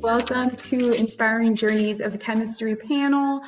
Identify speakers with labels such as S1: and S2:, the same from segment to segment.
S1: Welcome to Inspiring Journeys of Chemistry panel.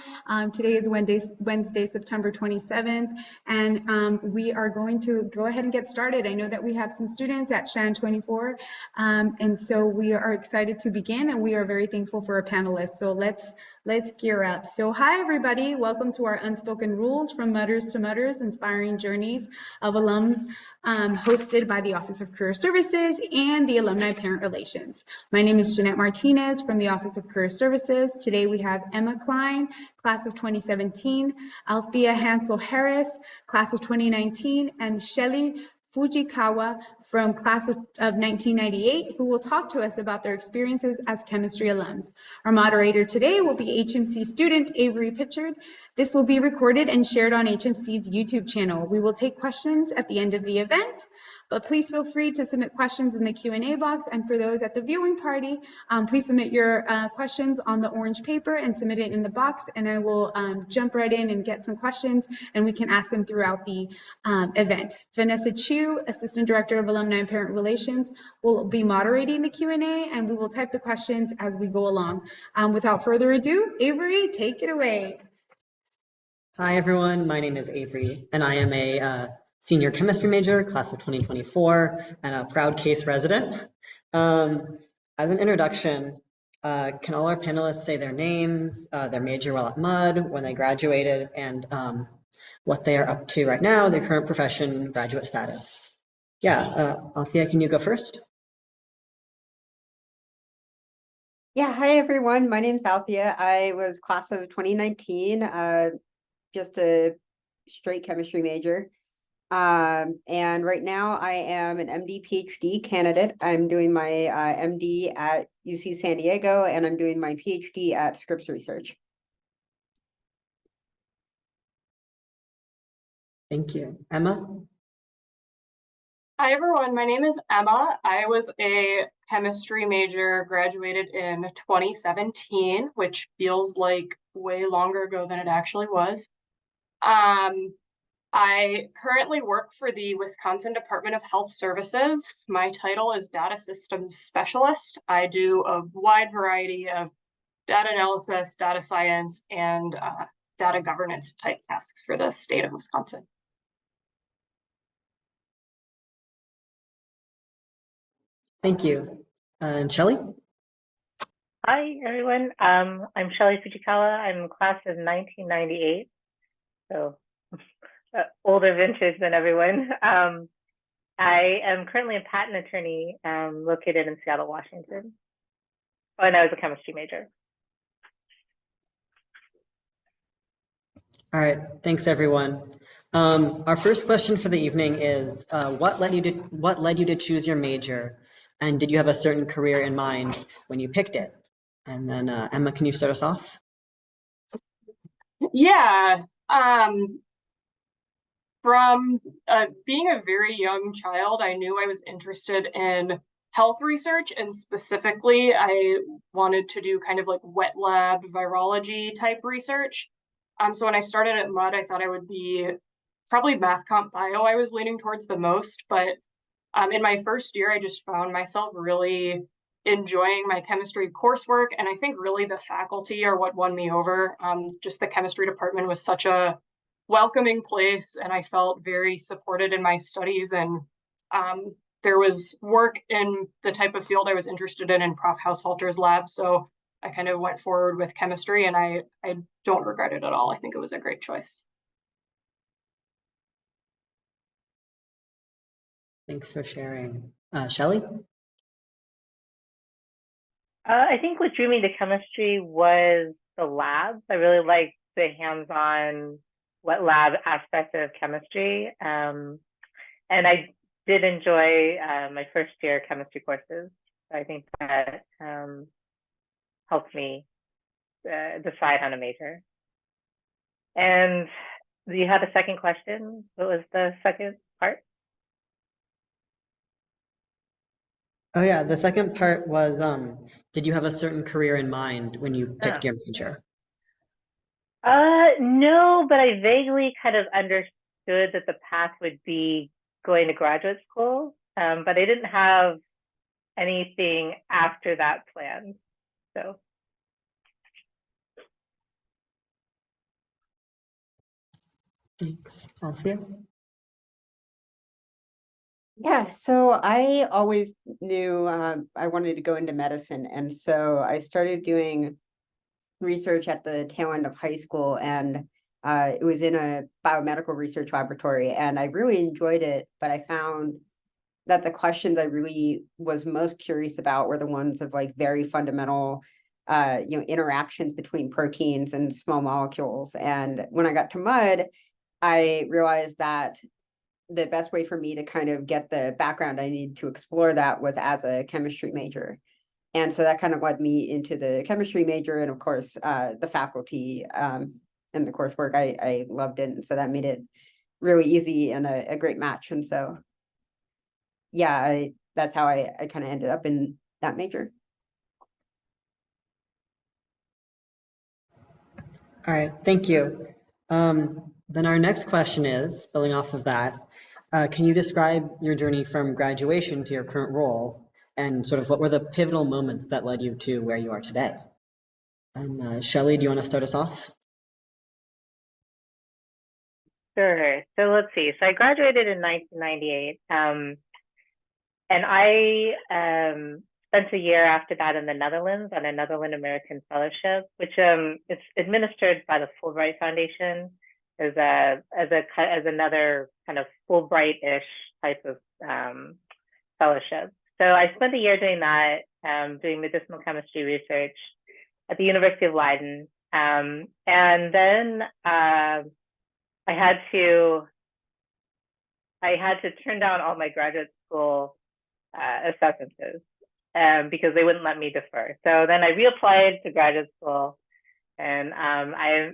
S1: Today is Wednesday, September 27th, and we are going to go ahead and get started. I know that we have some students at Shan 24, and so we are excited to begin, and we are very thankful for our panelists. So let's gear up. So hi, everybody. Welcome to our Unspoken Rules from Mutters to Mutters, Inspiring Journeys of Alums, hosted by the Office of Career Services and the Alumni Parent Relations. My name is Jeanette Martinez from the Office of Career Services. Today we have Emma Klein, class of 2017, Althea Hansel-Harris, class of 2019, and Shelly Fujikawa from class of 1998, who will talk to us about their experiences as chemistry alums. Our moderator today will be HMC student Avery Pritchard. This will be recorded and shared on HMC's YouTube channel. We will take questions at the end of the event, but please feel free to submit questions in the Q&A box. And for those at the viewing party, please submit your questions on the orange paper and submit it in the box, and I will jump right in and get some questions, and we can ask them throughout the event. Vanessa Chu, Assistant Director of Alumni and Parent Relations, will be moderating the Q&A, and we will type the questions as we go along. Without further ado, Avery, take it away.
S2: Hi, everyone. My name is Avery, and I am a senior chemistry major, class of 2024, and a proud case resident. As an introduction, can all our panelists say their names, their major while at MUD, when they graduated, and what they are up to right now, their current profession, graduate status? Yeah, Althea, can you go first?
S3: Yeah, hi everyone. My name's Althea. I was class of 2019, just a straight chemistry major. And right now I am an MD PhD candidate. I'm doing my MD at UC San Diego, and I'm doing my PhD at Scripps Research.
S2: Thank you. Emma?
S4: Hi everyone, my name is Emma. I was a chemistry major, graduated in 2017, which feels like way longer ago than it actually was. I currently work for the Wisconsin Department of Health Services. My title is Data Systems Specialist. I do a wide variety of data analysis, data science, and data governance type tasks for the state of Wisconsin.
S2: Thank you. And Shelly?
S5: Hi, everyone. I'm Shelly Fujikawa. I'm class of 1998, so older vintage than everyone. I am currently a patent attorney located in Seattle, Washington. Oh, and I was a chemistry major.
S2: All right, thanks everyone. Our first question for the evening is, what led you to choose your major, and did you have a certain career in mind when you picked it? And then Emma, can you start us off?
S4: Yeah, from being a very young child, I knew I was interested in health research, and specifically I wanted to do kind of like wet lab virology type research. So when I started at MUD, I thought I would be probably math comp bio I was leaning towards the most, but in my first year, I just found myself really enjoying my chemistry coursework, and I think really the faculty are what won me over. Just the chemistry department was such a welcoming place, and I felt very supported in my studies, and there was work in the type of field I was interested in Prof. Haushalter's lab, so I kind of went forward with chemistry, and I don't regret it at all. I think it was a great choice.
S2: Thanks for sharing. Shelly?
S5: I think what drew me to chemistry was the labs. I really liked the hands-on wet lab aspect of chemistry. And I did enjoy my first year chemistry courses. I think that helped me decide on a major. And you had a second question. What was the second part?
S2: Oh yeah, the second part was, did you have a certain career in mind when you picked your major?
S5: No, but I vaguely kind of understood that the path would be going to graduate school, but I didn't have anything after that planned. So.
S2: Thanks. Althea?
S3: Yeah, so I always knew I wanted to go into medicine. And so I started doing research at the tail end of high school, and it was in a biomedical research laboratory, and I really enjoyed it, but I found that the questions I really was most curious about were the ones of like very fundamental interactions between proteins and small molecules. And when I got to mud, I realized that the best way for me to kind of get the background I need to explore that was as a chemistry major. And so that kind of led me into the chemistry major, and of course, the faculty and the coursework, I loved it. And so that made it really easy and a great match. And so, yeah, that's how I kind of ended up in that major.
S2: All right, thank you. Then our next question is, building off of that, can you describe your journey from graduation to your current role, and sort of what were the pivotal moments that led you to where you are today? And Shelly, do you want to start us off?
S5: Sure. So let's see. So I graduated in 1998, and I spent a year after that in the Netherlands on a Netherlands American Fellowship, which it's administered by the Fulbright Foundation as another kind of Fulbright-ish type of fellowship. So I spent a year doing that, doing medicinal chemistry research at the University of Leiden, and then I had to turn down all my graduate school acceptances because they wouldn't let me defer. So then I reapplied to graduate school, and I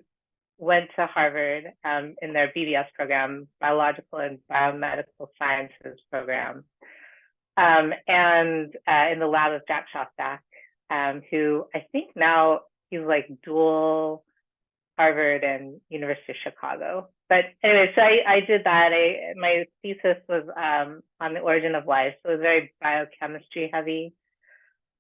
S5: went to Harvard in their BBS program, Biological and Biomedical Sciences program, and in the lab of Jack Shostak, who I think now he's like dual Harvard and University of Chicago. But anyway, so I did that. My thesis was on the origin of life, so it was very biochemistry heavy.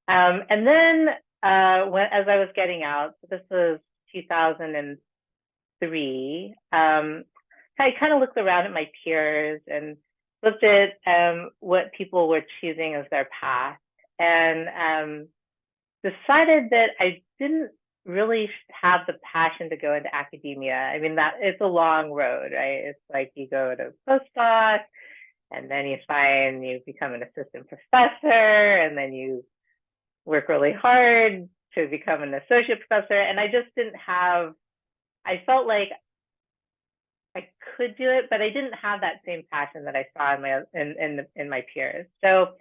S5: And then as I was getting out, so this was 2003, I kind of looked around at my peers and looked at what people were choosing as their path, and decided that I didn't really have the passion to go into academia. I mean, that it's a long road, right? It's like you go to postdoc, and then you become an assistant professor, and then you work really hard to become an associate professor. And I just didn't have, I felt like I could do it, but I didn't have that same passion that I saw in my peers. So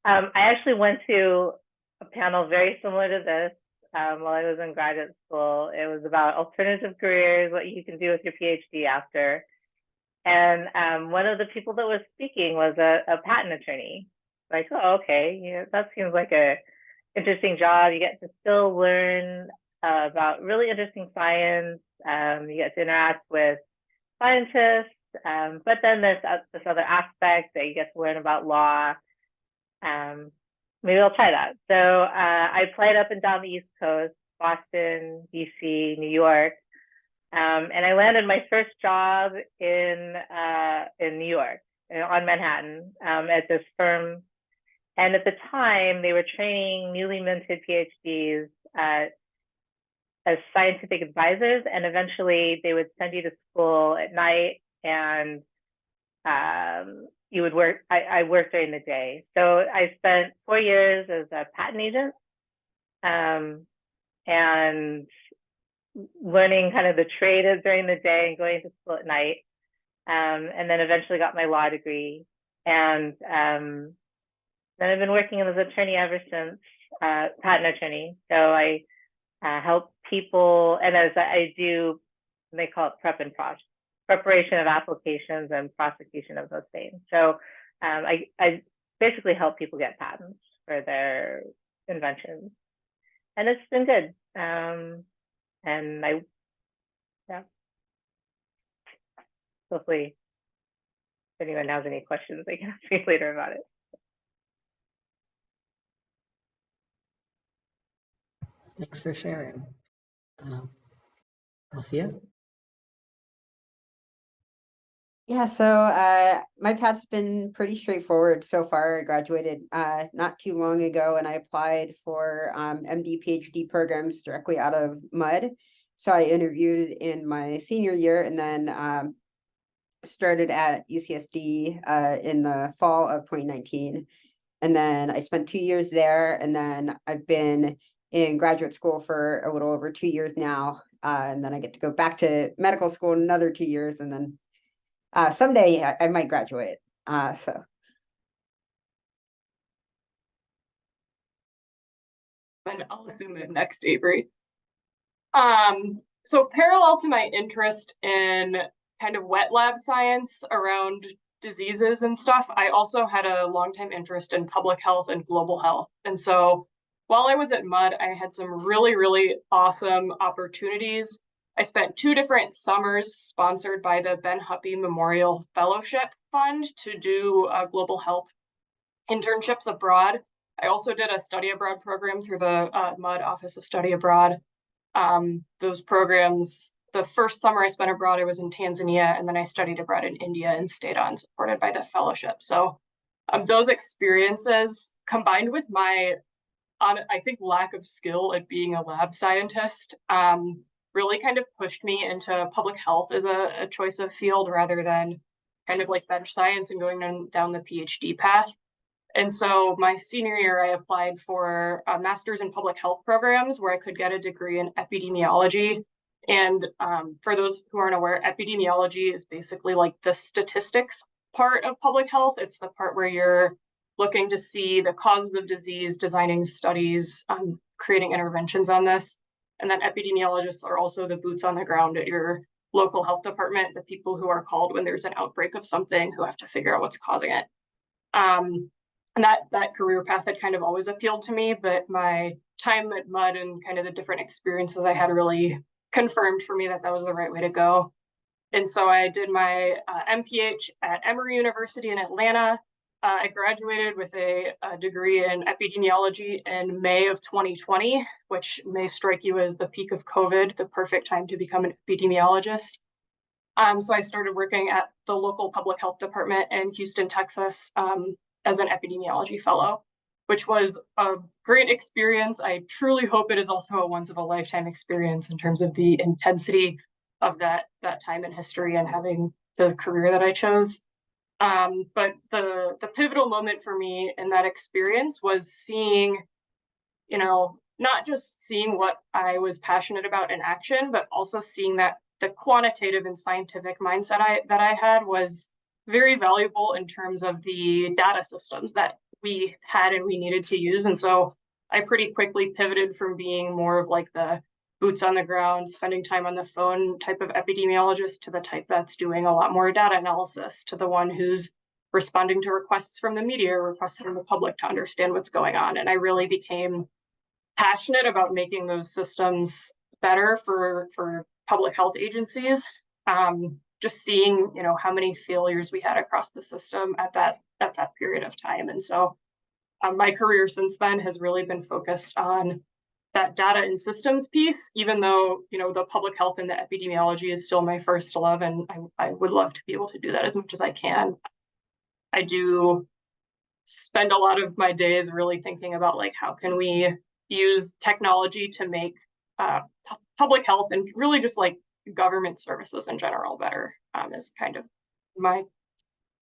S5: I actually went to a panel very similar to this while I was in graduate school. It was about alternative careers, what you can do with your PhD after. And one of the people that was speaking was a patent attorney. Like, oh, okay, that seems like a interesting job. You get to still learn about really interesting science. You get to interact with scientists, but then there's this other aspect that you get to learn about law. Maybe I'll try that. So I applied up and down the East Coast, Boston, DC, New York, and I landed my first job in New York, on Manhattan, at this firm. And at the time, they were training newly minted PhDs as scientific advisors, and eventually they would send you to school at night, and you would work. I worked during the day. So I spent 4 years as a patent agent, and learning kind of the trade during the day and going to school at night, and then eventually got my law degree. And then I've been working as an attorney ever since, patent attorney. So I help people, and as I do, they call it preparation of applications and prosecution of those things. So I basically help people get patents for their inventions, and it's been good. And hopefully, if anyone has any questions, they can ask me later about it.
S2: Thanks for sharing. Althea?
S3: Yeah, so my path's been pretty straightforward so far. I graduated not too long ago, and I applied for MD, PhD programs directly out of MUD. So I interviewed in my senior year, and then started at UCSD in the fall of 2019. And then I spent 2 years there, and then I've been in graduate school for a little over 2 years now. And then I get to go back to medical school in another 2 years, and then someday I might graduate. So
S4: And I'll assume it next, Avery. So parallel to my interest in kind of wet lab science around diseases and stuff, I also had a long-time interest in public health and global health. And so while I was at MUD, I had some really, really awesome opportunities. I spent 2 different summers sponsored by the Ben Huppy Memorial Fellowship Fund to do global health internships abroad. I also did a study abroad program through the MUD Office of Study Abroad. Those programs, the first summer I spent abroad, I was in Tanzania, and then I studied abroad in India and stayed on, supported by the fellowship. So those experiences combined with my, I think, lack of skill at being a lab scientist really kind of pushed me into public health as a choice of field rather than kind of like bench science and going down the PhD path. And so my senior year, I applied for a master's in public health programs where I could get a degree in epidemiology. And for those who aren't aware, epidemiology is basically like the statistics part of public health. It's the part where you're looking to see the causes of disease, designing studies, creating interventions on this. And then epidemiologists are also the boots on the ground at your local health department, the people who are called when there's an outbreak of something who have to figure out what's causing it. And that career path had kind of always appealed to me, but my time at MUD and kind of the different experiences I had really confirmed for me that that was the right way to go. And so I did my MPH at Emory University in Atlanta. I graduated with a degree in epidemiology in May of 2020, which may strike you as the peak of COVID, the perfect time to become an epidemiologist. So I started working at the local public health department in Houston, Texas, as an epidemiology fellow, which was a great experience. I truly hope it is also a once of a lifetime experience in terms of the intensity of that time in history and having the career that I chose. But the pivotal moment for me in that experience was seeing, not just seeing what I was passionate about in action, but also seeing that the quantitative and scientific mindset that I had was very valuable in terms of the data systems that we had and we needed to use. And so I pretty quickly pivoted from being more of like the boots on the ground, spending time on the phone type of epidemiologist to the type that's doing a lot more data analysis, to the one who's responding to requests from the media, requests from the public to understand what's going on. And I really became passionate about making those systems better for public health agencies. Just seeing, how many failures we had across the system at that period of time. And so my career since then has really been focused on that data and systems piece, even though, the public health and the epidemiology is still my first love. And I would love to be able to do that as much as I can. I do spend a lot of my days really thinking about like, how can we use technology to make public health and really just like government services in general better, is kind of my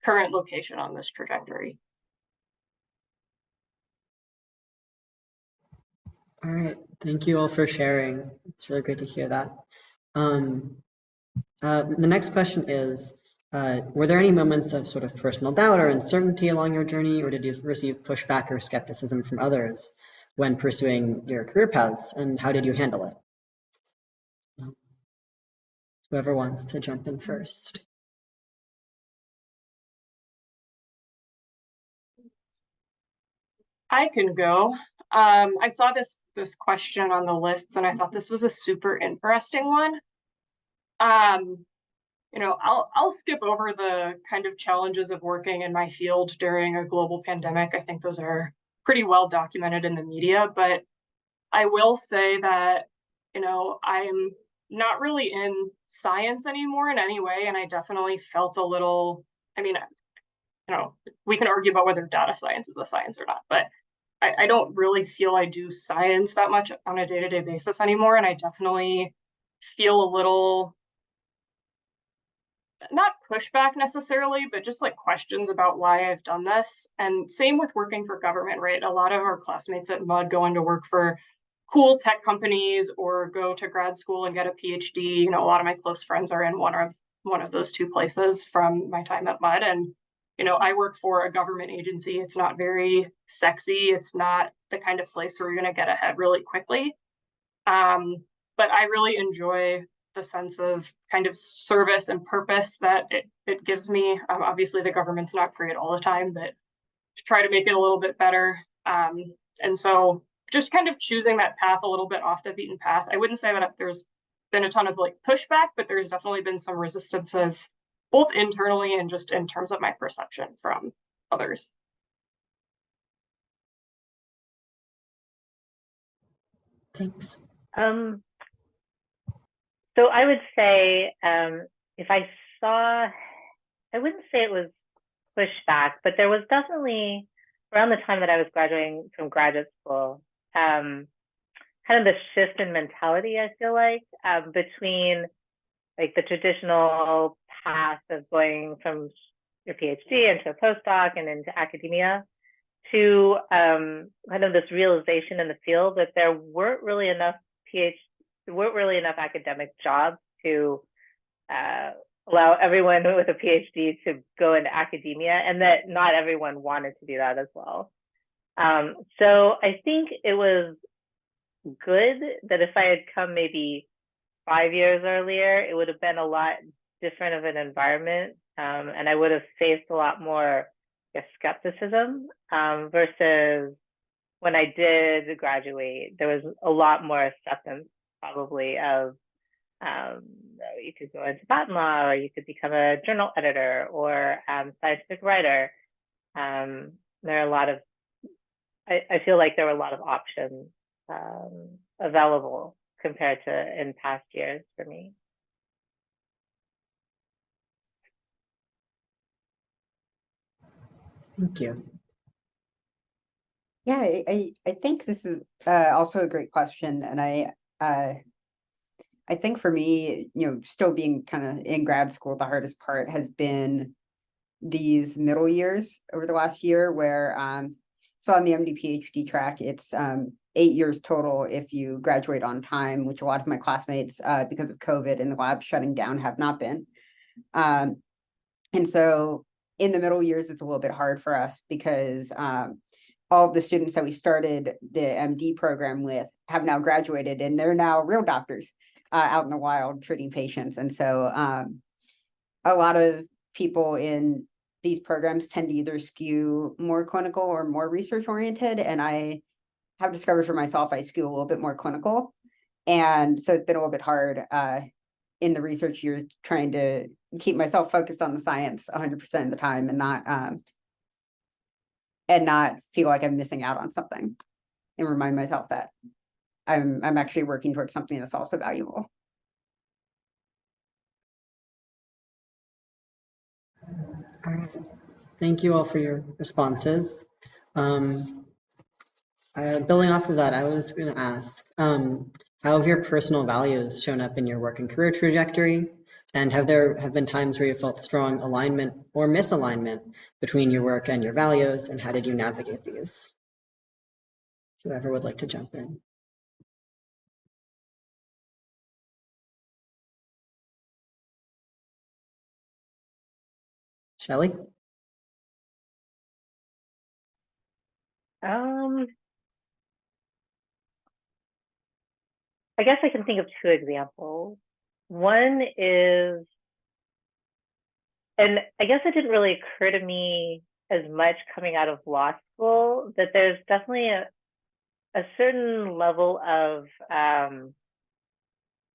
S4: current location on this trajectory.
S2: All right, thank you all for sharing. It's really great to hear that. The next question is, were there any moments of sort of personal doubt or uncertainty along your journey, or did you receive pushback or skepticism from others when pursuing your career paths, and how did you handle it? Whoever wants to jump in first.
S4: I can go. I saw this question on the lists, and I thought this was a super interesting one. I'll skip over the kind of challenges of working in my field during a global pandemic. I think those are pretty well documented in the media, but I will say that, I'm not really in science anymore in any way, and I definitely felt a little, I mean, we can argue about whether data science is a science or not, but I don't really feel I do science that much on a day-to-day basis anymore, and I definitely feel a little, not pushback necessarily, but just like questions about why I've done this. And same with working for government, right? A lot of our classmates at MUD go into work for cool tech companies or go to grad school and get a PhD. A lot of my close friends are in one of those two places from my time at MUD. And I work for a government agency. It's not very sexy. It's not the kind of place where you're going to get ahead really quickly. But I really enjoy the sense of kind of service and purpose that it gives me. Obviously, the government's not great all the time, but to try to make it a little bit better. And so just kind of choosing that path a little bit off the beaten path. I wouldn't say that there's been a ton of like pushback, but there's definitely been some resistances, both internally and just in terms of my perception from others.
S2: Thanks.
S5: So I would say if I saw, I wouldn't say it was pushback, but there was definitely around the time that I was graduating from graduate school, kind of the shift in mentality, I feel like, between like the traditional path of going from your PhD into a postdoc and into academia to kind of this realization in the field that there weren't really enough academic jobs to allow everyone with a PhD to go into academia, and that not everyone wanted to do that as well. So I think it was good that if I had come maybe 5 years earlier, it would have been a lot different of an environment, and I would have faced a lot more skepticism versus when I did graduate, there was a lot more acceptance probably of you could go into patent law, or you could become a journal editor or scientific writer. There are a lot of, I feel like there were a lot of options available compared to in past years for me.
S2: Thank you.
S3: Yeah, I think this is also a great question, and I think for me, still being kind of in grad school, the hardest part has been these middle years over the last year where so on the MD PhD track, it's 8 years total if you graduate on time, which a lot of my classmates, because of COVID and the lab shutting down, have not been. And so in the middle years, it's a little bit hard for us because all of the students that we started the MD program with have now graduated, and they're now real doctors out in the wild treating patients. And so a lot of people in these programs tend to either skew more clinical or more research oriented. And I have discovered for myself, I skew a little bit more clinical. And so it's been a little bit hard in the research years trying to keep myself focused on the science 100% of the time and not feel like I'm missing out on something, and remind myself that I'm actually working towards something that's also valuable.
S2: All right. Thank you all for your responses. Building off of that, I was going to ask, how have your personal values shown up in your work and career trajectory? And have there been times where you felt strong alignment or misalignment between your work and your values, and how did you navigate these? Whoever would like to jump in. Shelly?
S5: I guess I can think of two examples. One is, and I guess it didn't really occur to me as much coming out of law school, that there's definitely a certain level of,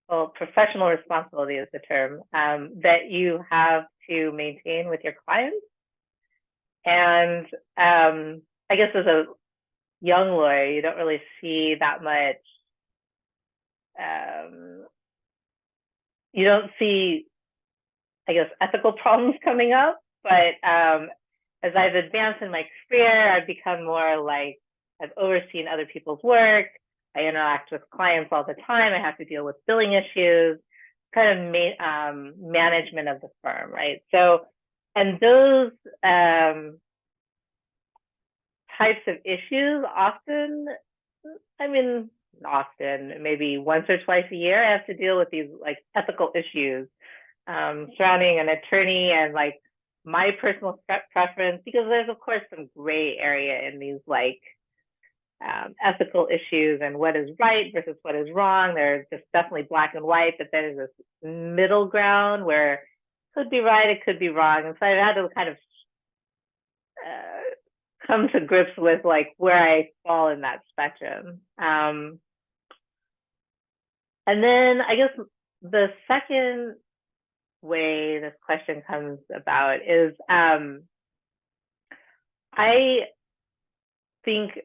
S5: well, professional responsibility is the term, that you have to maintain with your clients. And I guess as a young lawyer, you don't really see that much. You don't see, I guess, ethical problems coming up. But as I've advanced in my career, I've become more like, I've overseen other people's work. I interact with clients all the time. I have to deal with billing issues, kind of management of the firm, right? So, and those types of issues often, often, maybe once or twice a year, I have to deal with these like ethical issues surrounding an attorney and like my personal preference, because there's of course some gray area in these like ethical issues and what is right versus what is wrong. There's just definitely black and white, but there's this middle ground where it could be right, it could be wrong. And so I've had to kind of come to grips with like where I fall in that spectrum. And then I guess the second way this question comes about is I think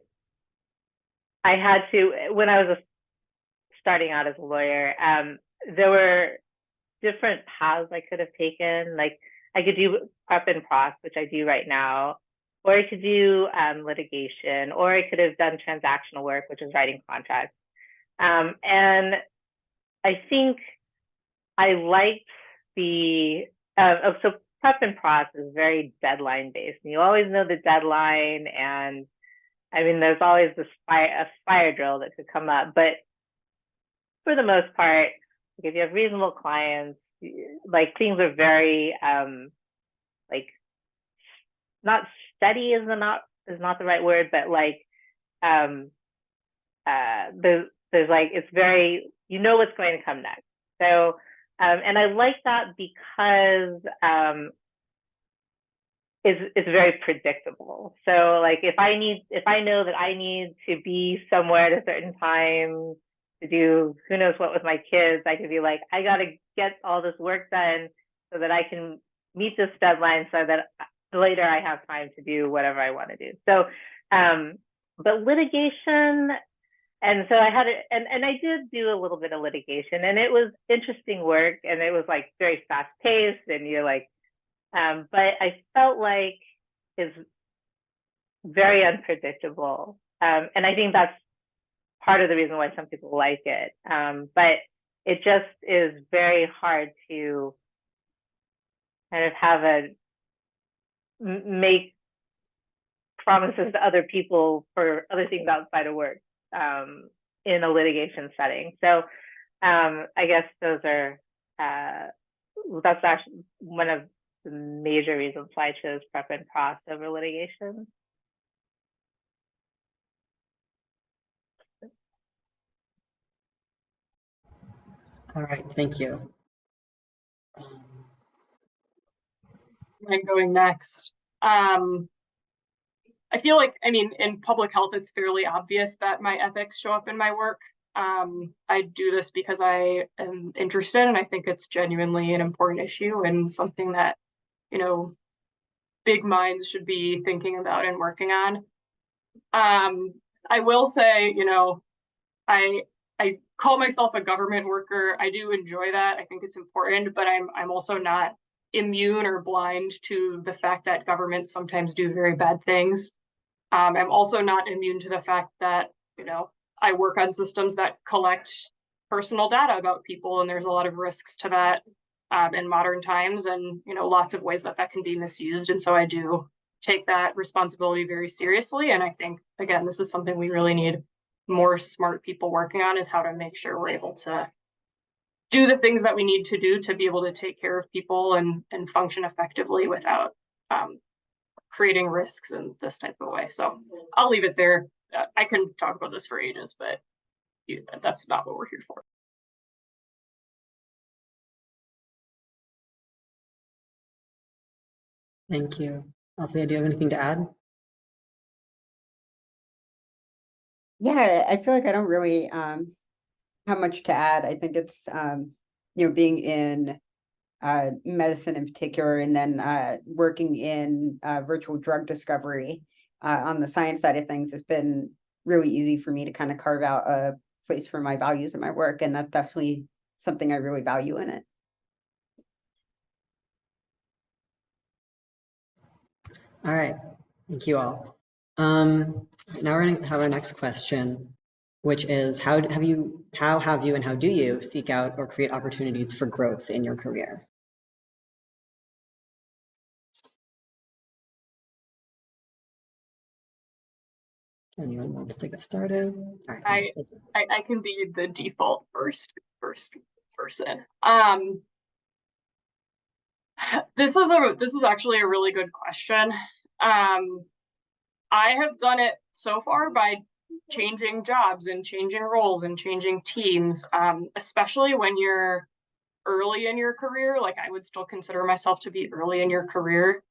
S5: I had to, when I was starting out as a lawyer, there were different paths I could have taken. Like I could do prep and pros, which I do right now, or I could do litigation, or I could have done transactional work, which is writing contracts. And I think I liked the, so prep and pros is very deadline based. And you always know the deadline, and I mean, there's always this fire drill that could come up, but for the most part, if you have reasonable clients, like things are very, like not steady is not the right word, but like, there's like, it's very, you know what's going to come next. So, and I like that because, it's very predictable. So like if I know that I need to be somewhere at a certain time to do who knows what with my kids, I could be like, I got to get all this work done so that I can meet this deadline so that later I have time to do whatever I want to do. So, but litigation, and so I had it, and I did do a little bit of litigation, and it was interesting work, and it was like very fast paced, and you're like, but I felt like it's very unpredictable. And I think that's part of the reason why some people like it. But it just is very hard to kind of have make promises to other people for other things outside of work in a litigation setting. So I guess those are, that's actually one of the major reasons why I chose prep and pros over litigation.
S2: All right, thank you.
S4: I'm going next. I feel like, I mean, in public health, it's fairly obvious that my ethics show up in my work. I do this because I am interested, and I think it's genuinely an important issue and something that, you know, big minds should be thinking about and working on. I will say, you know, I call myself a government worker. I do enjoy that. I think it's important, but I'm also not immune or blind to the fact that governments sometimes do very bad things. I'm also not immune to the fact that, you know, I work on systems that collect personal data about people, and there's a lot of risks to that in modern times, and, you know, lots of ways that can be misused. And so I do take that responsibility very seriously. And I think, again, this is something we really need more smart people working on, is how to make sure we're able to do the things that we need to do to be able to take care of people and function effectively without creating risks in this type of way. So I'll leave it there. I can talk about this for ages, but that's not what we're here for.
S2: Thank you. Althea, do you have anything to add?
S3: Yeah, I feel like I don't really have much to add. I think it's you know, being in medicine in particular, and then working in virtual drug discovery on the science side of things has been really easy for me to kind of carve out a place for my values and my work. And that's definitely something I really value in it.
S2: All right, thank you all. Now we're going to have our next question, which is how have you and how do you seek out or create opportunities for growth in your career? Anyone wants to get started? All right.
S4: I can be the default first person. This is actually a really good question. I have done it so far by changing jobs and changing roles and changing teams, especially when you're early in your career. Like, I would still consider myself to be early in your career.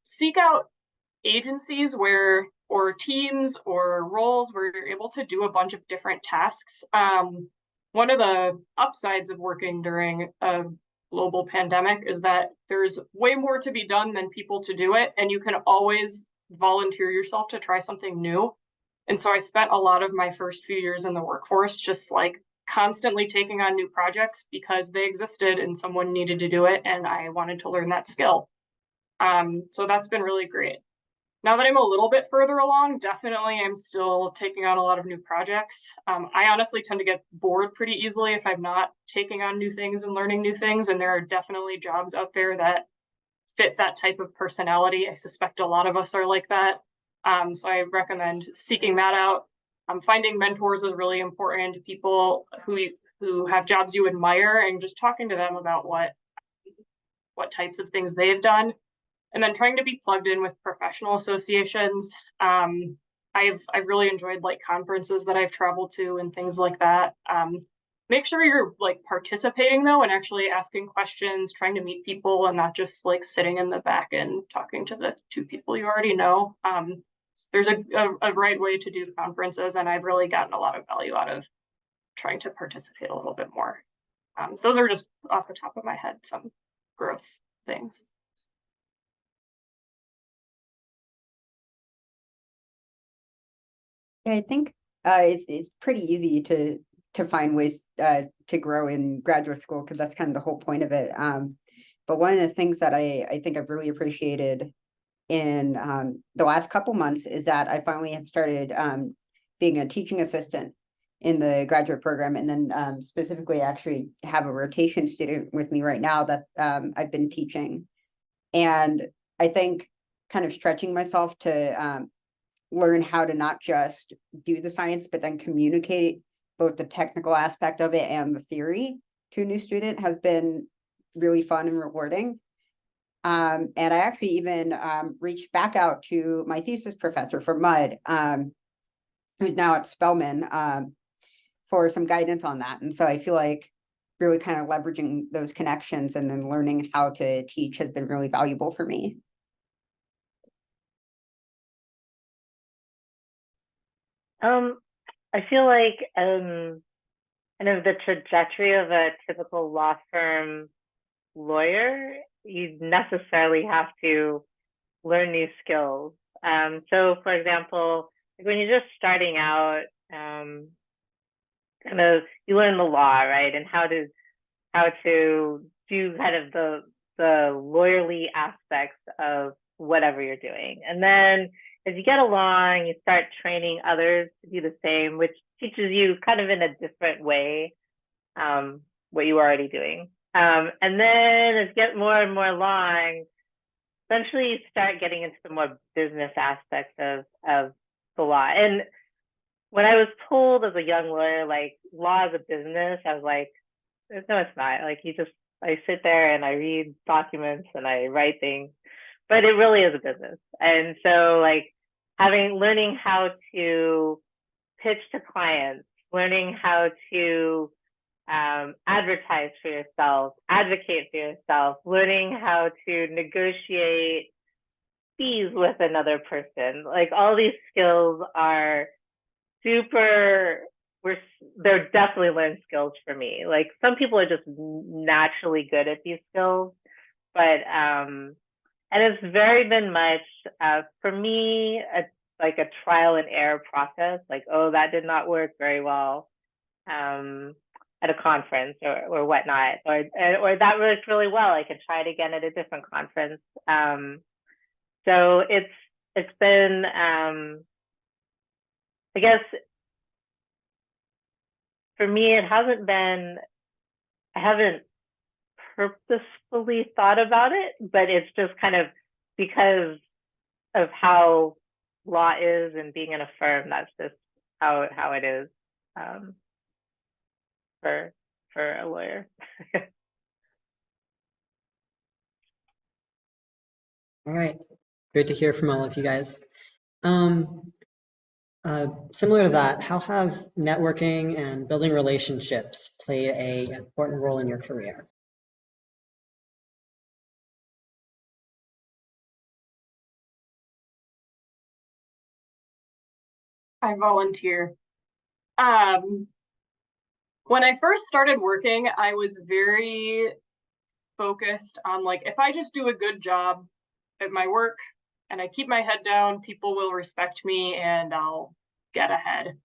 S4: Seek out agencies or teams or roles where you're able to do a bunch of different tasks. One of the upsides of working during a global pandemic is that there's way more to be done than people to do it, and you can always volunteer yourself to try something new. And so I spent a lot of my first few years in the workforce just like constantly taking on new projects because they existed and someone needed to do it, and I wanted to learn that skill. So that's been really great. Now that I'm a little bit further along, definitely I'm still taking on a lot of new projects. I honestly tend to get bored pretty easily if I'm not taking on new things and learning new things. And there are definitely jobs out there that fit that type of personality. I suspect a lot of us are like that. So I recommend seeking that out. Finding mentors is really important. People who have jobs you admire, and just talking to them about what types of things they've done. And then trying to be plugged in with professional associations. I've really enjoyed like conferences that I've traveled to and things like that. Make sure you're like participating though, and actually asking questions, trying to meet people, and not just like sitting in the back and talking to the two people you already know. There's a right way to do conferences, and I've really gotten a lot of value out of trying to participate a little bit more. Those are just off the top of my head, some growth things.
S3: I think it's pretty easy to find ways to grow in graduate school, because that's kind of the whole point of it. But one of the things that I think I've really appreciated in the last couple months is that I finally have started being a teaching assistant in the graduate program, and then specifically actually have a rotation student with me right now that I've been teaching. And I think kind of stretching myself to learn how to not just do the science, but then communicate both the technical aspect of it and the theory to a new student has been really fun and rewarding. And I actually even reached back out to my thesis professor for MUD, who's now at Spelman, for some guidance on that. And so I feel like really kind of leveraging those connections and then learning how to teach has been really valuable for me.
S5: I feel like kind of the trajectory of a typical law firm lawyer, you necessarily have to learn new skills. So for example, like when you're just starting out, kind of you learn the law, right? And how to do kind of the lawyerly aspects of whatever you're doing. And then as you get along, you start training others to do the same, which teaches you kind of in a different way what you were already doing. And then as you get more and more along, eventually you start getting into the more business aspects of the law. And when I was told as a young lawyer, like law is a business, I was like, no, it's not. Like I sit there and I read documents and I write things, but it really is a business. And so like learning how to pitch to clients, learning how to advertise for yourself, advocate for yourself, learning how to negotiate fees with another person. Like all these skills are they're definitely learned skills for me. Like some people are just naturally good at these skills, but and it's very been much for me like a trial and error process, like, oh, that did not work very well at a conference or whatnot, or that worked really well, I could try it again at a different conference. So it's been, I guess, for me, it hasn't been, I haven't purposefully thought about it, but it's just kind of because of how law is and being in a firm, that's just how it is for a lawyer.
S2: All right, great to hear from all of you guys. Similar to that, how have networking and building relationships played an important role in your career?
S4: I volunteer. When I first started working, I was very focused on, like, if I just do a good job at my work and I keep my head down, people will respect me and I'll get ahead.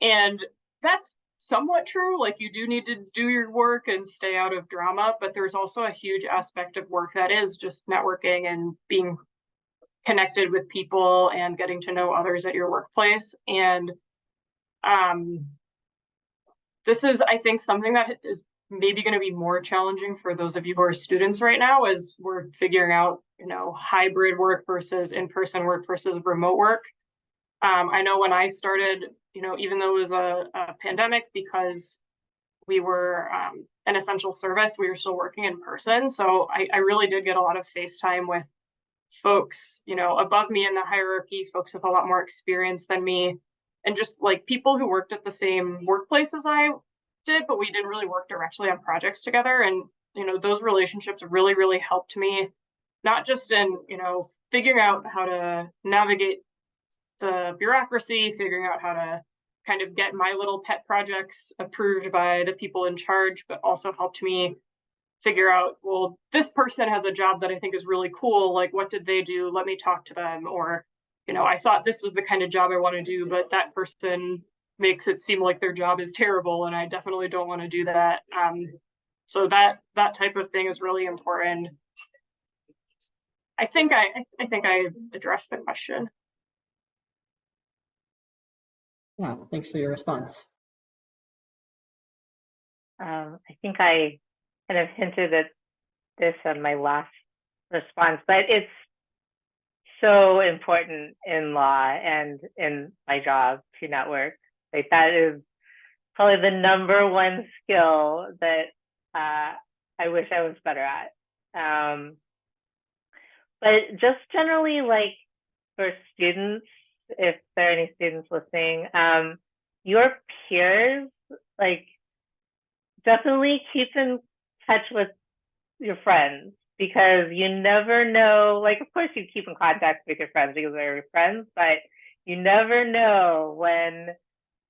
S4: And that's somewhat true. Like, you do need to do your work and stay out of drama, but there's also a huge aspect of work that is just networking and being connected with people and getting to know others at your workplace. And this is, I think, something that is maybe going to be more challenging for those of you who are students right now, as we're figuring out, hybrid work versus in-person work versus remote work. I know when I started, even though it was a pandemic, because we were an essential service, we were still working in person. So I really did get a lot of FaceTime with folks, above me in the hierarchy, folks with a lot more experience than me, and just like people who worked at the same workplace as I did, but we didn't really work directly on projects together. And, those relationships really, really helped me, not just in, figuring out how to navigate the bureaucracy, figuring out how to kind of get my little pet projects approved by the people in charge, but also helped me figure out, well, this person has a job that I think is really cool. Like, what did they do? Let me talk to them. Or, I thought this was the kind of job I want to do, but that person makes it seem like their job is terrible, and I definitely don't want to do that. So that type of thing is really important. I think I addressed the question.
S2: Yeah, thanks for your response.
S5: I think I kind of hinted at this on my last response, but it's so important in law and in my job to network. Like, that is probably the number one skill that I wish I was better at. But just generally, like, for students, if there are any students listening, your peers, like, definitely keep in touch with your friends, because you never know, like, of course you keep in contact with your friends because they're your friends, but you never know when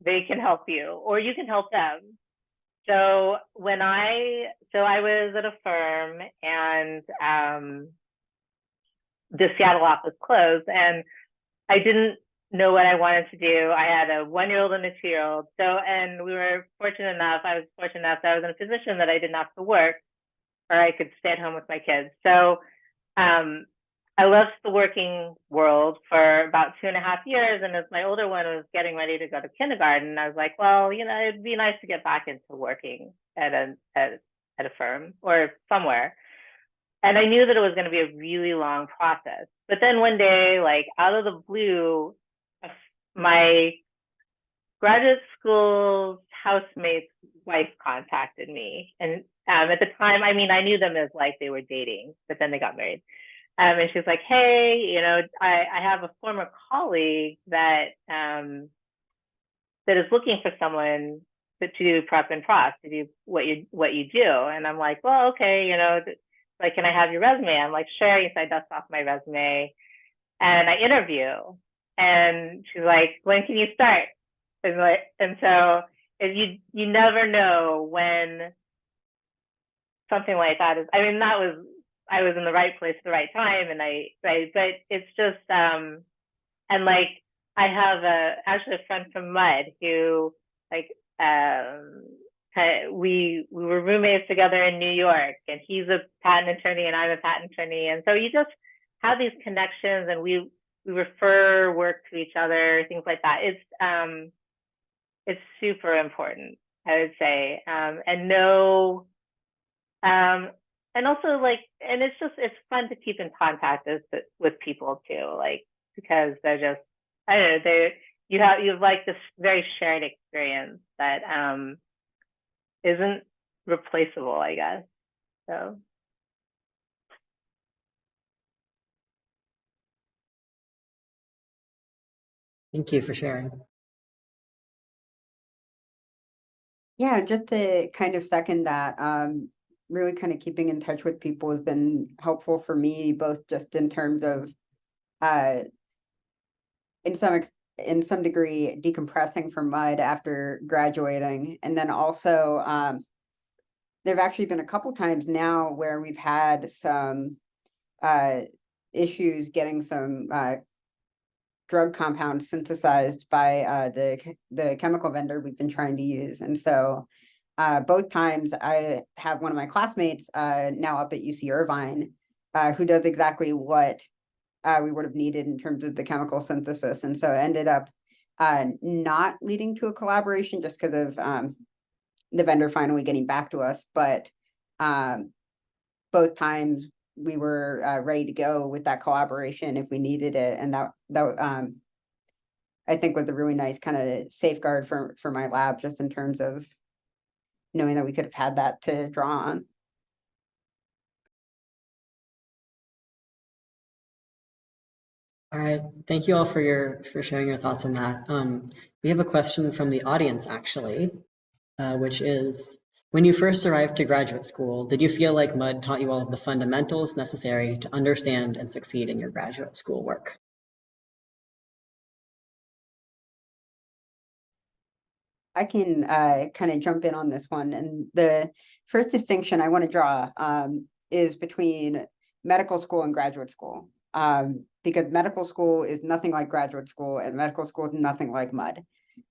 S5: they can help you or you can help them. So I was at a firm, and the Seattle office closed, and I didn't know what I wanted to do. I had a 1-year-old and a 2-year-old. So, and I was fortunate enough that I was in a position that I didn't have to work, or I could stay at home with my kids. So I left the working world for about 2.5 years. And as my older one was getting ready to go to kindergarten, I was like, well, it'd be nice to get back into working at a firm or somewhere. And I knew that it was going to be a really long process. But then one day, like, out of the blue, my graduate school's housemate's wife contacted me. And at the time, I mean, I knew them as like they were dating, but then they got married. And she's like, hey, I have a former colleague that is looking for someone to do prep and prof, to do what you do. And I'm like, well, okay, like, can I have your resume? I'm like, sure. So I dust off my resume and I interview. And she's like, when can you start? And so you never know when something like that is. I mean, I was in the right place at the right time, but it's just and like, have actually a friend from Mud who like we were roommates together in New York, and he's a patent attorney and I'm a patent attorney, and so you just have these connections, and we refer work to each other, things like that. It's super important, I would say, and know, and also like, and it's fun to keep in contact with people too, like, because they're just, I don't know, you have like this very shared experience that isn't replaceable, I guess. So.
S2: Thank you for sharing.
S3: Yeah, just to kind of second that, really kind of keeping in touch with people has been helpful for me, both just in terms of in some degree decompressing from Mud after graduating, and then also there have actually been a couple times now where we've had some issues getting some drug compounds synthesized by the chemical vendor we've been trying to use. And so both times I have one of my classmates now up at UC Irvine who does exactly what we would have needed in terms of the chemical synthesis. And so it ended up not leading to a collaboration just because of the vendor finally getting back to us. But both times we were ready to go with that collaboration if we needed it. And that I think was a really nice kind of safeguard for my lab, just in terms of knowing that we could have had that to draw on.
S2: All right, thank you all for sharing your thoughts on that. We have a question from the audience actually, which is, when you first arrived to graduate school, did you feel like Mud taught you all of the fundamentals necessary to understand and succeed in your graduate school work?
S3: I can kind of jump in on this one. And the first distinction I want to draw is between medical school and graduate school. Because medical school is nothing like graduate school, and medical school is nothing like Mud.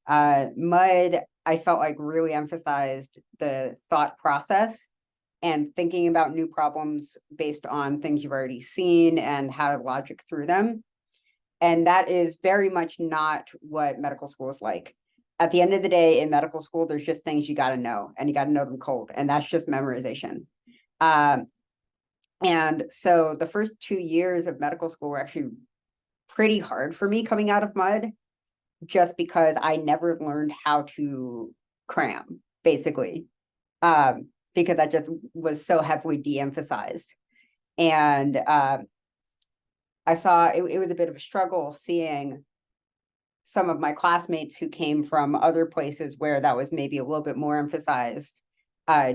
S3: Mud, I felt like, really emphasized the thought process and thinking about new problems based on things you've already seen and how to logic through them. And that is very much not what medical school is like. At the end of the day, in medical school, there's just things you got to know, and you got to know them cold, and that's just memorization. And so the first 2 years of medical school were actually pretty hard for me coming out of Mud, just because I never learned how to cram, basically, because that just was so heavily de-emphasized. And I saw it was a bit of a struggle seeing some of my classmates who came from other places where that was maybe a little bit more emphasized,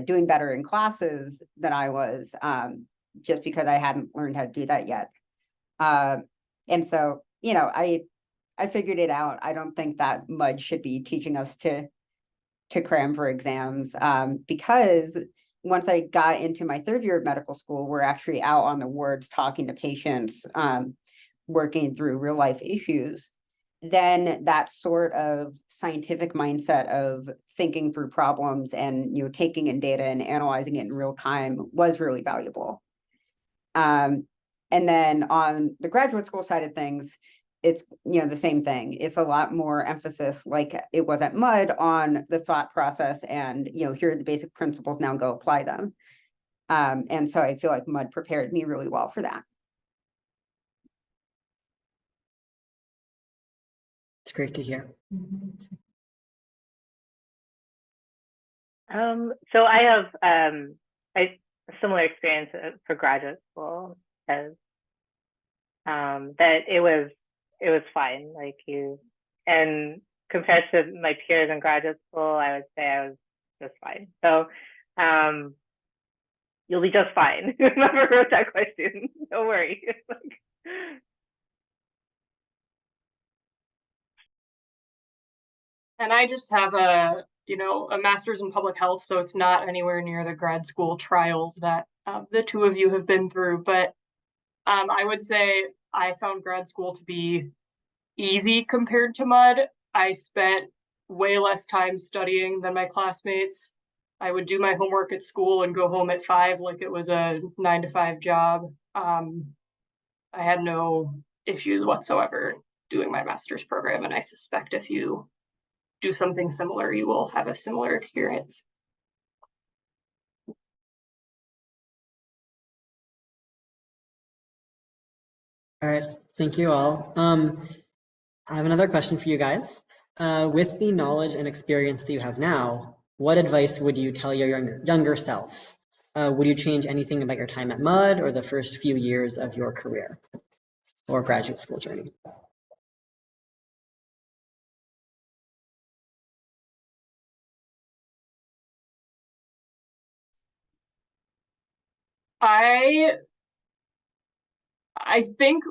S3: doing better in classes than I was, just because I hadn't learned how to do that yet. And so, you know, I figured it out. I don't think that Mud should be teaching us to cram for exams, because once I got into my third year of medical school, we're actually out on the wards talking to patients, working through real life issues. Then that sort of scientific mindset of thinking through problems and, you know, taking in data and analyzing it in real time was really valuable. And then on the graduate school side of things, it's, you know, the same thing. It's a lot more emphasis, like it was at Mud, on the thought process and, you know, here are the basic principles, now go apply them. And so I feel like Mud prepared me really well for that.
S2: It's great to hear.
S5: So I have a similar experience for graduate school, as that it was fine. Like and compared to my peers in graduate school, I would say I was just fine. So you'll be just fine. Whoever wrote that question, don't worry.
S4: And I just have a master's in public health, so it's not anywhere near the grad school trials that the two of you have been through. But I would say I found grad school to be easy compared to mud. I spent way less time studying than my classmates. I would do my homework at school and go home at 5 like it was a 9 to 5 job. I had no issues whatsoever doing my master's program, and I suspect if you do something similar, you will have a similar experience.
S2: All right, thank you all. I have another question for you guys. With the knowledge and experience that you have now, what advice would you tell your younger self? Would you change anything about your time at MUD or the first few years of your career or graduate school journey?
S4: I think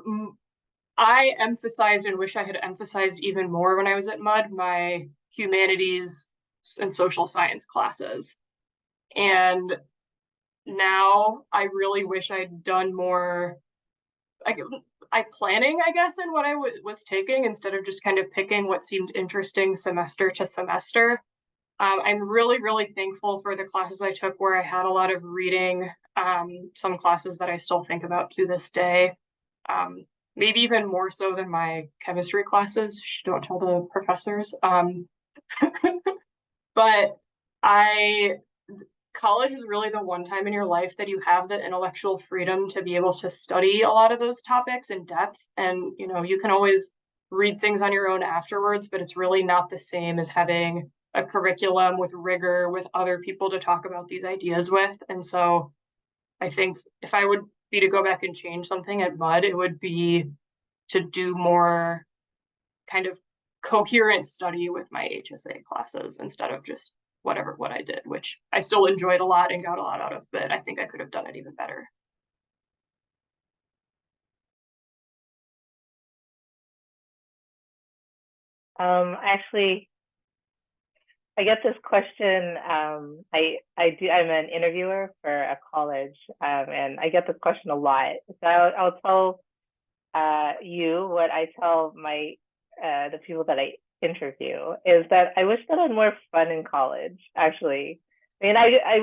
S4: I emphasized and wish I had emphasized even more when I was at MUD, my humanities and social science classes. And now I really wish I'd done more planning, I guess, in what I was taking instead of just kind of picking what seemed interesting semester to semester. I'm really, really thankful for the classes I took where I had a lot of reading, some classes that I still think about to this day. Maybe even more so than my chemistry classes. Don't tell the professors. But college is really the one time in your life that you have the intellectual freedom to be able to study a lot of those topics in depth. And, you can always read things on your own afterwards, but it's really not the same as having a curriculum with rigor, with other people to talk about these ideas with. And so I think if I would be to go back and change something at MUD, it would be to do more kind of coherent study with my HSA classes instead of just what I did, which I still enjoyed a lot and got a lot out of, but I think I could have done it even better.
S5: Actually, I get this question. I'm an interviewer for a college, and I get this question a lot. So I'll tell you what I tell the people that I interview is that I wish that I had more fun in college. Actually, I mean, I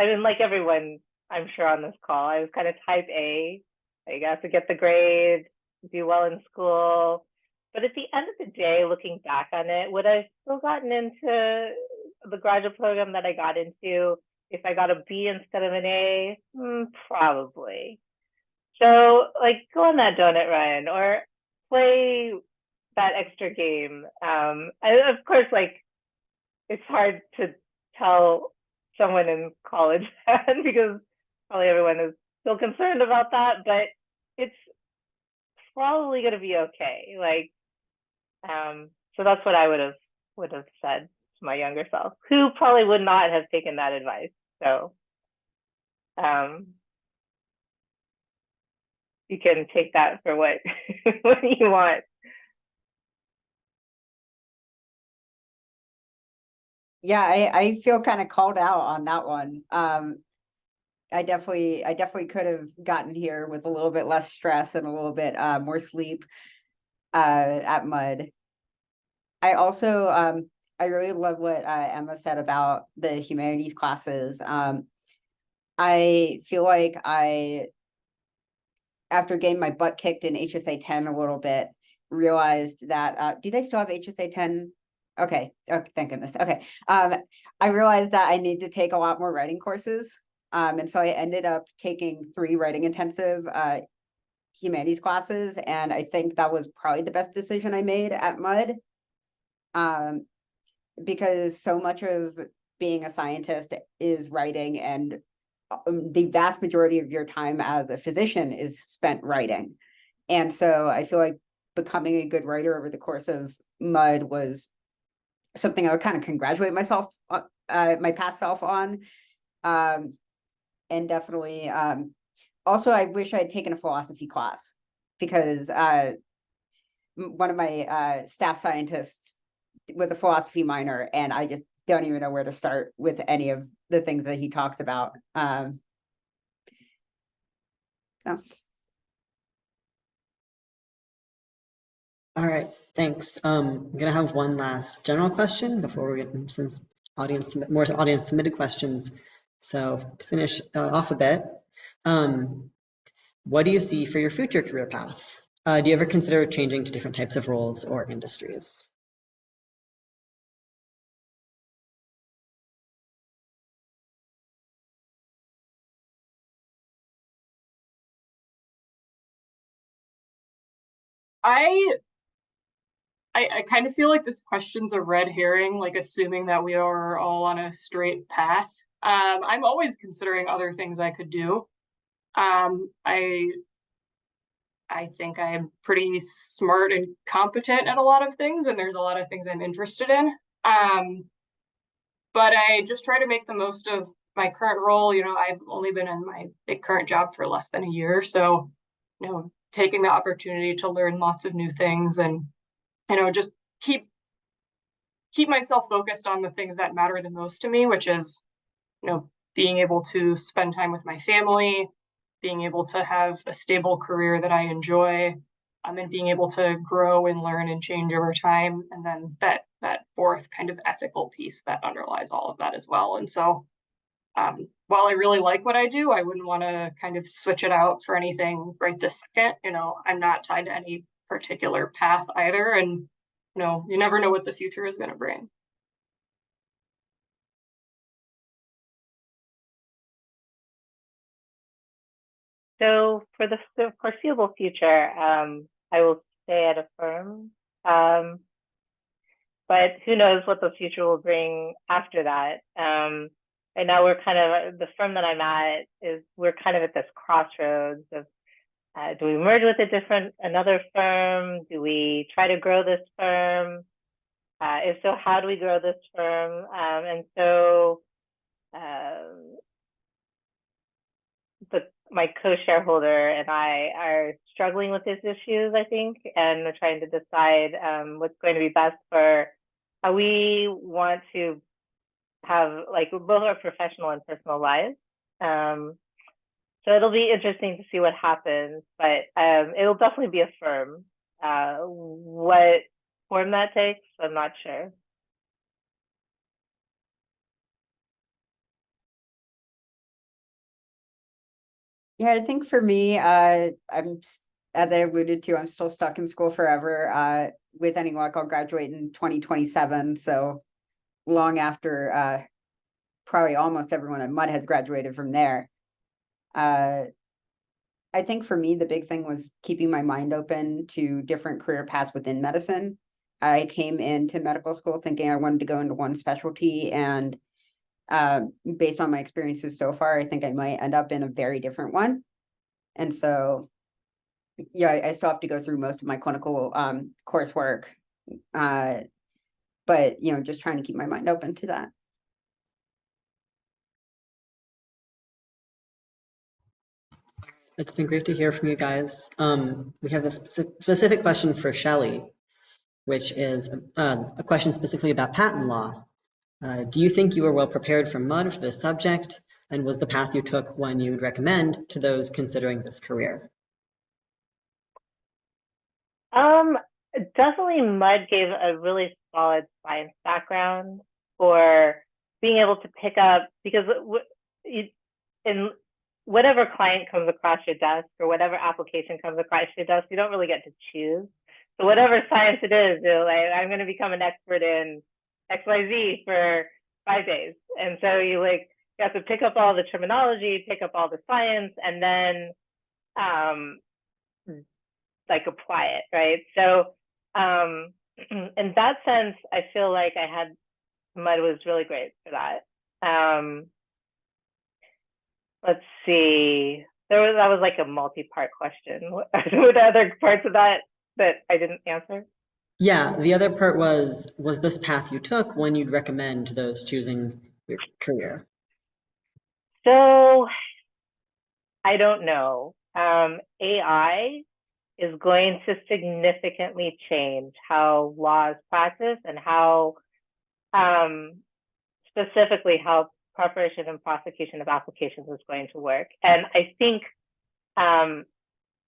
S5: mean, like everyone, I'm sure on this call, I was kind of type A. I got to get the grade, do well in school. But at the end of the day, looking back on it, would I still gotten into the graduate program that I got into if I got a B instead of an A? Probably. So, like, go on that donut run or play that extra game. Of course, like, it's hard to tell someone in college that because probably everyone is still concerned about that, but it's probably going to be okay. Like, so that's what I would have said to my younger self, who probably would not have taken that advice. So, you can take that for what what you want.
S3: Yeah, I feel kind of called out on that one. I definitely could have gotten here with a little bit less stress and a little bit more sleep at MUD. I also I really love what Emma said about the humanities classes. I feel like after getting my butt kicked in HSA 10 a little bit, realized that do they still have HSA 10? Okay, thank goodness. Okay. I realized that I need to take a lot more writing courses. And so I ended up taking 3 writing intensive humanities classes, and I think that was probably the best decision I made at MUD. Because so much of being a scientist is writing, and the vast majority of your time as a physician is spent writing. And so I feel like becoming a good writer over the course of MUD was something I would kind of congratulate myself, my past self on. And definitely, also, I wish I had taken a philosophy class because one of my staff scientists was a philosophy minor, and I just don't even know where to start with any of the things that he talks about. So.
S2: All right, thanks. I'm gonna have one last general question before we get some more audience submitted questions. So to finish off a bit, what do you see for your future career path? Do you ever consider changing to different types of roles or industries?
S4: I I kind of feel like this question's a red herring, like assuming that we are all on a straight path. I'm always considering other things I could do. I think I'm pretty smart and competent at a lot of things, and there's a lot of things I'm interested in. But I just try to make the most of my current role. I've only been in my current job for less than a year, so taking the opportunity to learn lots of new things and just keep myself focused on the things that matter the most to me, which is being able to spend time with my family, being able to have a stable career that I enjoy, and being able to grow and learn and change over time. And then that fourth kind of ethical piece that underlies all of that as well. And so while I really like what I do, I wouldn't want to kind of switch it out for anything right this second. I'm not tied to any particular path either. And you never know what the future is going to bring.
S5: So for the foreseeable future, I will stay at a firm. But who knows what the future will bring after that. Right now we're kind of, the firm that I'm at we're kind of at this crossroads of, do we merge with another firm? Do we try to grow this firm? If so, how do we grow this firm? And so my co-shareholder and I are struggling with these issues, I think, and we're trying to decide what's going to be best for how we want to have both our professional and personal lives. So it'll be interesting to see what happens, but it'll definitely be a firm. What form that takes, I'm not sure.
S3: Yeah, I think for me, as I alluded to, I'm still stuck in school forever. With any luck, I'll graduate in 2027. So long after probably almost everyone at Mud has graduated from there. I think for me, the big thing was keeping my mind open to different career paths within medicine. I came into medical school thinking I wanted to go into one specialty, and based on my experiences so far, I think I might end up in a very different one. And so, yeah, I still have to go through most of my clinical coursework, but just trying to keep my mind open to that.
S2: It's been great to hear from you guys. We have a specific question for Shelly, which is a question specifically about patent law. Do you think you were well prepared for MUD for this subject, and was the path you took one you would recommend to those considering this career?
S5: Definitely MUD gave a really solid science background for being able to pick up, because in whatever client comes across your desk or whatever application comes across your desk, you don't really get to choose. So whatever science it is, you're like, I'm going to become an expert in XYZ for 5 days. And so you have to pick up all the terminology, pick up all the science, and then apply it, right? So in that sense, I feel like MUD was really great for that. Let's see. That was like a multi-part question. What are the other parts of that I didn't answer?
S2: Yeah, the other part was this path you took one you'd recommend to those choosing your career?
S5: So I don't know. AI is going to significantly change how law is practiced and how specifically how preparation and prosecution of applications is going to work. And I think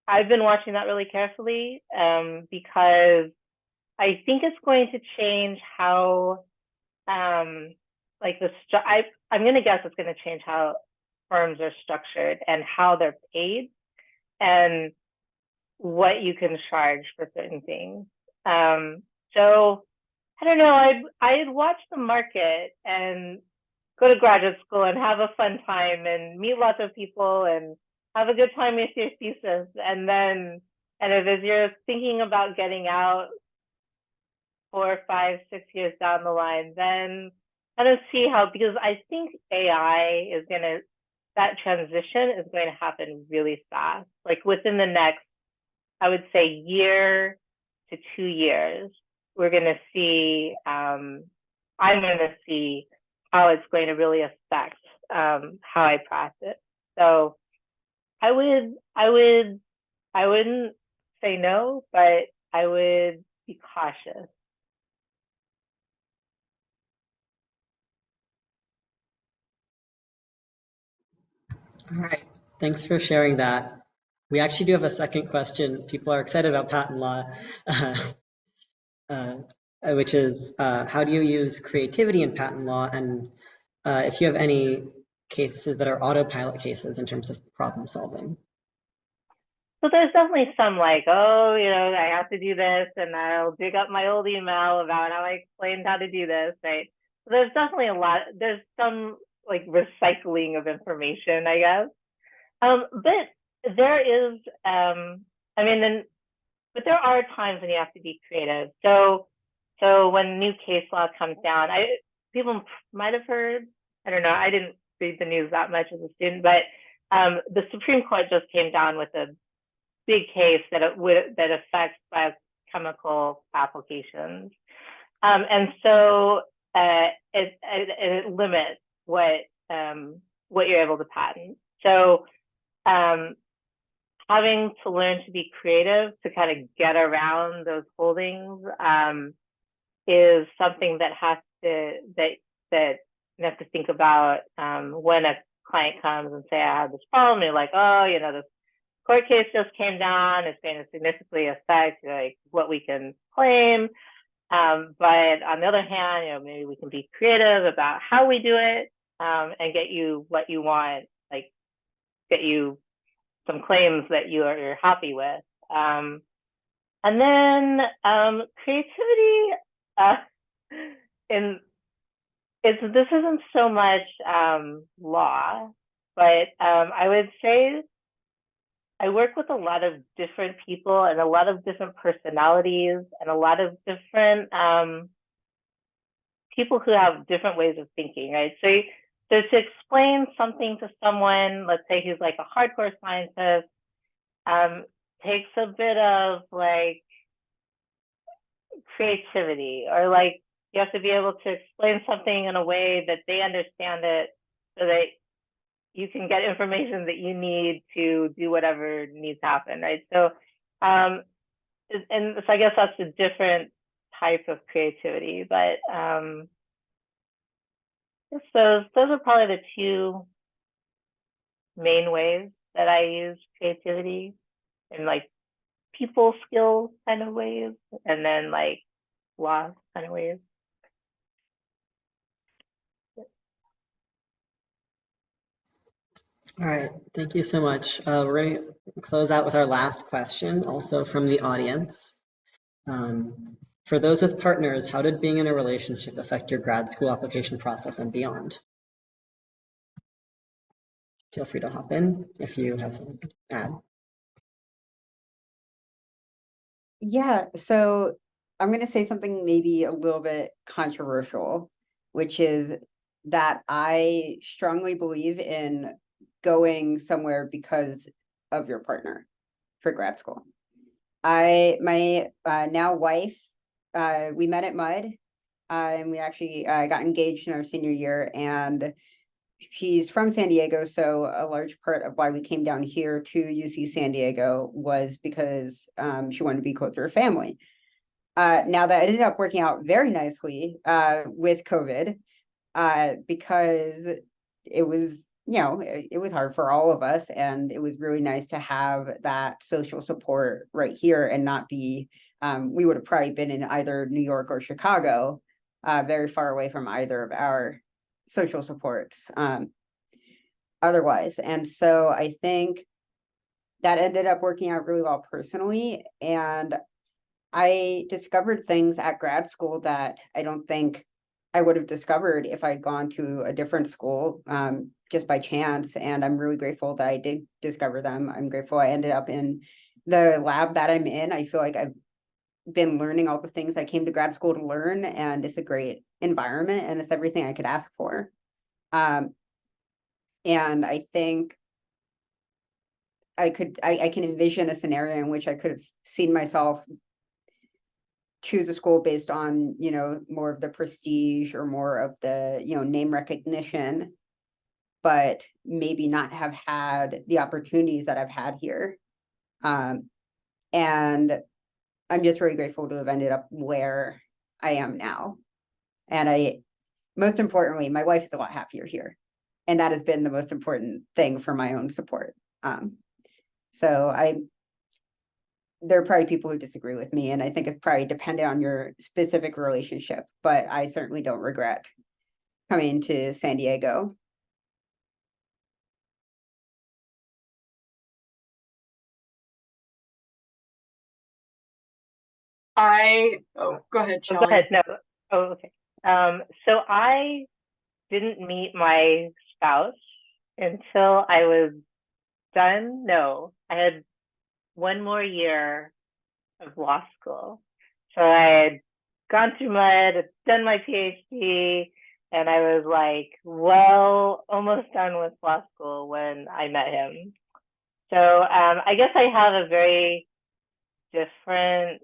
S5: I've been watching that really carefully because I think it's going to change how, like I'm going to guess it's going to change how firms are structured and how they're paid and what you can charge for certain things. So I don't know, I'd watch the market and go to graduate school and have a fun time and meet lots of people and have a good time with your thesis. And if you're thinking about getting out 4, 5, 6 years down the line, then kind of see how, because I think AI is that transition is going to happen really fast. Like within the next, I would say, year to 2 years, we're going to see, I'm going to see how it's going to really affect how I practice. So I wouldn't say no, but I would be cautious.
S2: All right, thanks for sharing that. We actually do have a second question. People are excited about patent law, which is how do you use creativity in patent law? And if you have any cases that are autopilot cases in terms of problem solving.
S5: So there's definitely some like, oh, I have to do this, and I'll dig up my old email about how I explained how to do this, right? So there's definitely there's some like recycling of information, I guess. But there is, but there are times when you have to be creative. So when new case law comes down, people might have heard, I don't know, I didn't read the news that much as a student, but the Supreme Court just came down with a big case that affects biochemical applications, and so it limits what you're able to patent. So having to learn to be creative to kind of get around those holdings is something that you have to think about when a client comes and say, I have this problem. You're like, oh, this court case just came down. It's going to significantly affect like what we can claim. But on the other hand, maybe we can be creative about how we do it and get you what you want, like get you some claims that you're happy with. And then creativity this isn't so much law, but I would say I work with a lot of different people and a lot of different personalities and a lot of different people who have different ways of thinking, right? So to explain something to someone, let's say he's like a hardcore scientist, takes a bit of like creativity, or like you have to be able to explain something in a way that they understand it so that you can get information that you need to do whatever needs to happen, right? So, and so I guess that's a different type of creativity, but so those are probably the two main ways that I use creativity in like people skills kind of ways, and then like law kind of ways.
S2: All right, thank you so much. We're going to close out with our last question, also from the audience. For those with partners, how did being in a relationship affect your grad school application process and beyond? Feel free to hop in if you have something to add.
S3: Yeah, so I'm going to say something maybe a little bit controversial, which is that I strongly believe in going somewhere because of your partner for grad school. My now wife, we met at MUD, and we actually got engaged in our senior year, and she's from San Diego, so a large part of why we came down here to UC San Diego was because she wanted to be closer to her family. Now that ended up working out very nicely with COVID, because it was you know, it was hard for all of us, and it was really nice to have that social support right here and not be, we would have probably been in either New York or Chicago, very far away from either of our social supports, otherwise. And so I think that ended up working out really well personally. And I discovered things at grad school that I don't think I would have discovered if I'd gone to a different school, just by chance. And I'm really grateful that I did discover them. I'm grateful I ended up in the lab that I'm in. I feel like I've been learning all the things I came to grad school to learn, and it's a great environment and it's everything I could ask for. And I think I can envision a scenario in which I could have seen myself choose a school based on, you know, more of the prestige or more of the, you know, name recognition, but maybe not have had the opportunities that I've had here. And I'm just really grateful to have ended up where I am now. And most importantly, my wife is a lot happier here. And that has been the most important thing for my own support. So there are probably people who disagree with me, and I think it's probably dependent on your specific relationship, but I certainly don't regret coming to San Diego.
S4: Go ahead,
S5: Go
S4: Shelly.
S5: ahead. No. Oh, okay. So I didn't meet my spouse until I was done. No, I had one more year of law school. So I had gone through med, done my PhD, and I was like, well, almost done with law school when I met him. So I guess I have a very different,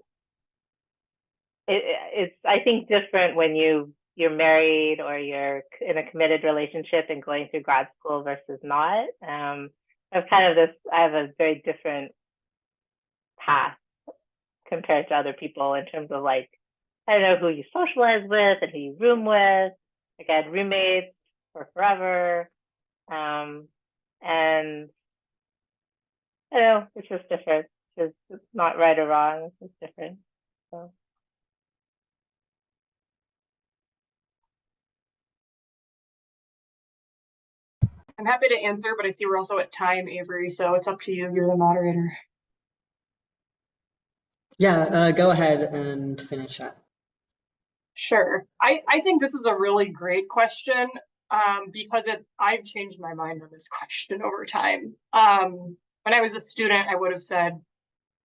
S5: it's I think different when you're married or you're in a committed relationship and going through grad school versus not. I've kind of this, I have a very different path compared to other people in terms of like, I don't know who you socialize with and who you room with. Like I had roommates for forever. And I don't know, it's just different. It's not right or wrong, it's just different. So.
S4: I'm happy to answer, but I see we're also at time, Avery, so it's up to you. You're the moderator.
S2: Yeah, go ahead and finish up.
S4: Sure. I think this is a really great question, because I've changed my mind on this question over time. When I was a student, I would have said,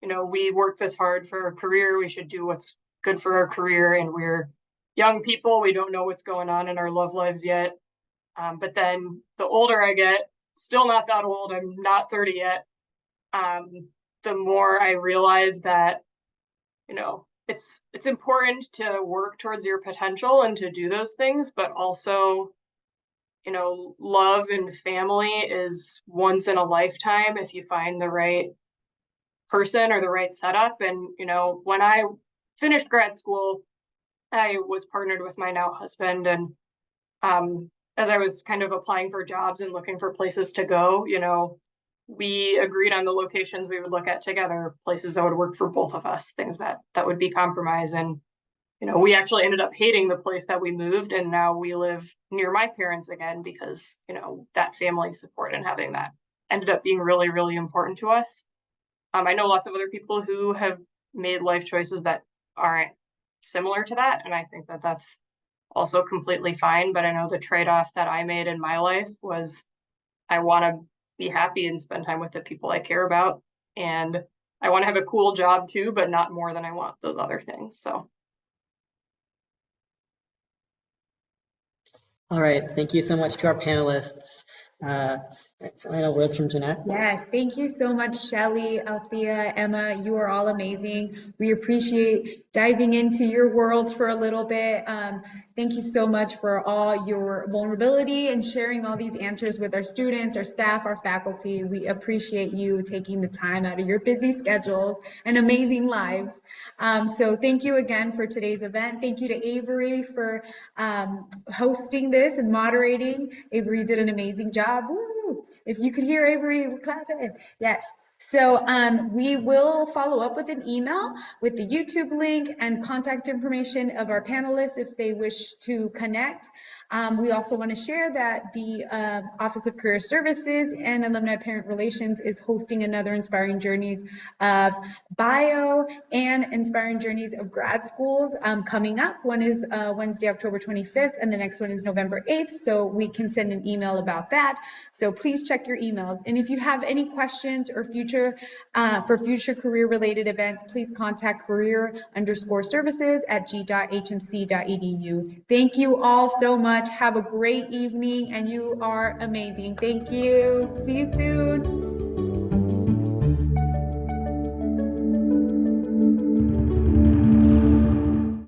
S4: you know, we work this hard for our career, we should do what's good for our career, and we're young people, we don't know what's going on in our love lives yet. But then the older I get, still not that old, I'm not 30 yet, the more I realize that, you know, it's important to work towards your potential and to do those things, but also, you know, love and family is once in a lifetime if you find the right person or the right setup. And, you know, when I finished grad school, I was partnered with my now husband, and as I was kind of applying for jobs and looking for places to go, you know, we agreed on the locations we would look at together, places that would work for both of us, things that would be compromise. And, you know, we actually ended up hating the place that we moved, and now we live near my parents again because, you know, that family support and having that ended up being really, really important to us. I know lots of other people who have made life choices that aren't similar to that, and I think that that's also completely fine. But I know the trade-off that I made in my life was I want to be happy and spend time with the people I care about, and I want to have a cool job too, but not more than I want those other things. So
S2: All right, thank you so much to our panelists. Final words from Jeanette.
S1: Yes, thank you so much, Shelly, Althea, Emma. You are all amazing. We appreciate diving into your worlds for a little bit. Thank you so much for all your vulnerability and sharing all these answers with our students, our staff, our faculty. We appreciate you taking the time out of your busy schedules and amazing lives. So thank you again for today's event. Thank you to Avery for hosting this and moderating. Avery did an amazing job. Woo! If you could hear Avery, we're clapping. Yes. So we will follow up with an email with the YouTube link and contact information of our panelists if they wish to connect. We also want to share that the Office of Career Services and Alumni Parent Relations is hosting another Inspiring Journeys of Bio and Inspiring Journeys of Grad Schools coming up. One is Wednesday, October 25th, and the next one is November 8th, so we can send an email about that. So please check your emails. And if you have any questions or future career-related events, please contact career_services@g.hmc.edu. Thank you all so much. Have a great evening, and you are amazing. Thank you. See you soon.